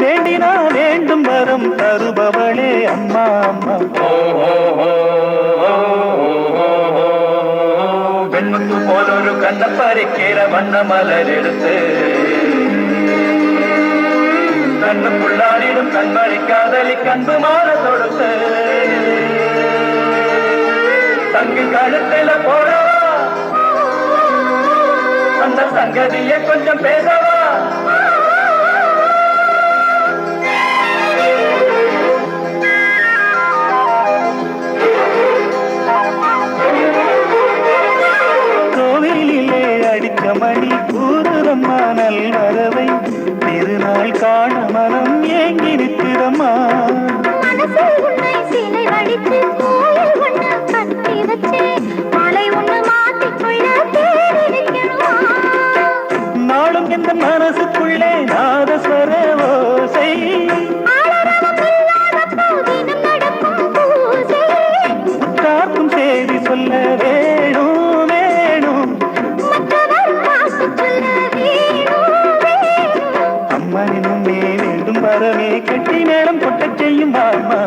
வேண்டினா வேண்டும் வரம் தருபவளே அம்மா அம்மா. பெண்ணுக்கு போல ஒரு கண்ண பறிக்கிற வண்ண மலர் எடுத்து கண்ணுக்குள்ளாடிடும் கண்மணி காதலி கண்பு மாற தொடுத்து தங்கு கழுத்துல போடவா அந்த சங்கதிய கொஞ்சம் பேசவா. கோவிலிலே அடிக்க மணி கூறுதம்மா நல்வரவை திருநாள் காண மனம் ஏங்கி நிற்கிறம்மா. நாளும் எந்த மனசுக்குள்ளே நாதஸ்வர ஓசை உத்தாக்கும் செய்தி சொல்ல வேணும் வேணும் அம்மனினும் வேண்டும் வரவே கட்டி நேரம் கொட்டச் செய்யும் வாமா.